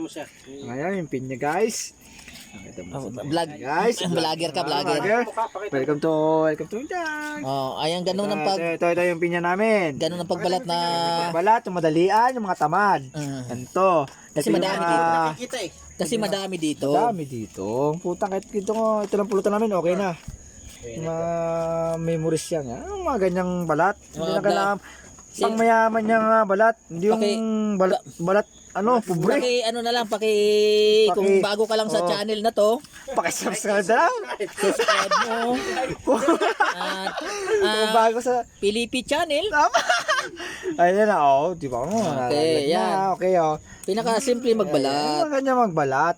mo siya. Ngayon, yung pinya guys. Vlog. Guys, Vlogger ka, vlogger. Welcome to vlog. Oh, ayan ganun ang pag Ito yung pinya namin. ganun ang pagbalat na Balat, yung madalian, yung mga tamad. Ganito. Kasi madami dito. Nakikita eh. Kasi madami dito. Dami dito. Putang kahit dito ko, ito lang pulutan namin, okay na. Yung mga memories yan. Yung mga ganyang balat. Hindi na kailangan. Pang mayaman niyang balat. Hindi yung balat, pobre. Ano na lang, kung bago ka lang sa channel na to, Pakisubscribe na lang. subscribe mo. At Kung bago sa... Pilipi channel. Ayun na, di ba? Okay, yan. Okay, Pinaka-simple magbalat. Mga ganyan magbalat,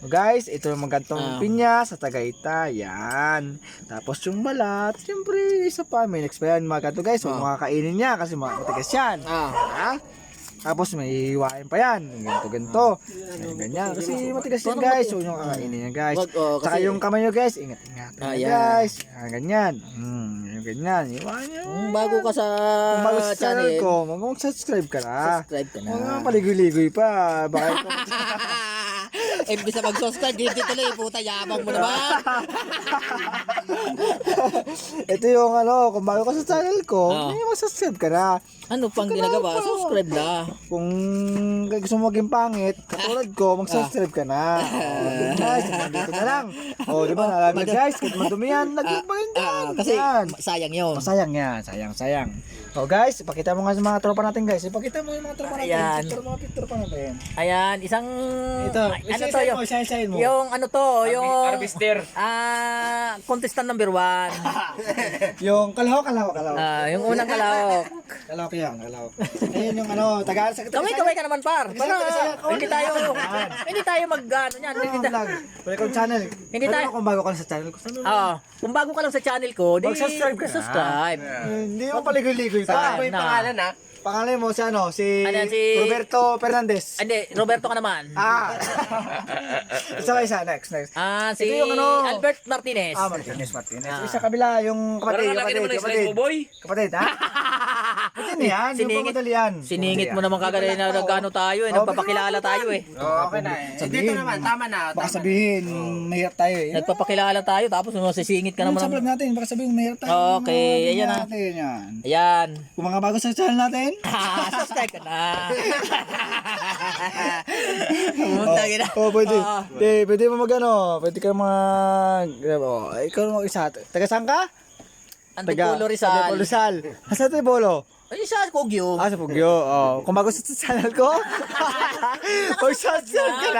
Guys, ito yung magantong pinya sa Tagaytay. Yan. Tapos yung balat, siyempre, isa pa. May next pa yan mga ganito guys. Huwag makakainin niya kasi matigas yan. Ha? Tapos may hiwain pa yan. Ganito. Ganyan. Kasi matigas yan guys. Huwag nyo kakainin yan guys. Saka yung kamay nyo guys, ingat-ingat. Guys. Ganyan. Yung ganyan. Hiwain nyo. Kung bago ka sa channel ko, mag-subscribe ka na. Subscribe ka na. Huwag nga paligoy-ligoy pa. Baka Imbis na mag-subscribe, dito tuloy, puta, yabang mo naman. ito yung kung bago ka sa channel ko, mag-subscribe ka na. Ano pang ginagawa? Subscribe na. Kung gusto mo maging pangit, katulad ko, mag-subscribe ka na. Guys, dito na lang. Di ba, nalagay guys, kahit madumi yan, lagyan pa yun dyan. Kasi sayang yun. Sayang yan, sayang. Guys, ipakita mo nga sa mga tropa natin guys. Ipakita mo yung mga tropa natin. Ayan. Picture pa natin. Ayan, isang Ito, ano to yung isayin mo. yung ano to, yung Harvester. contestant number 1. Yung kalahok. Yung unang kalahok. Kalahok yan. Ayun yung Tagalog sa Kaway ka naman par. Para hindi tayo mag-ano yan. Welcome channel. Hindi tayo kung bago ka sa channel ko. kung bago ka lang sa channel ko, di Mag-subscribe ka na. subscribe. Hindi mo paligoy-ligoy pa. Ano yung pangalan, Pangalan mo si Ano yan, si- Roberto Fernandez. Hindi, Roberto ka naman. Isa. Next. Si Ito yung Albert Martinez. Martinez. Isa kabila, yung kapatid, ha? Ito yan, yung pamadalian. Siningit mo naman kagad na nagano tayo, nagpapakilala tayo eh. Okay na eh. Dito naman, tama na. Baka sabihin, mahirap tayo eh. Nagpapakilala tayo tapos masisingit ka Sa naman. vlog natin, baka sabihin mahirap tayo. Okay, ayan na. Yan. Ayan. Kung mga bago sa channel natin, Subscribe ka na. Pumunta na. pwede. Pwede mo pwede ka ikaw mo isa. Taga saan ka? Antipolo Rizal. Rizal. Asa Antipolo? Ay, sa Kogyo. Sa Pugyo. Kung bago sa channel ko, mag-subscribe ka na.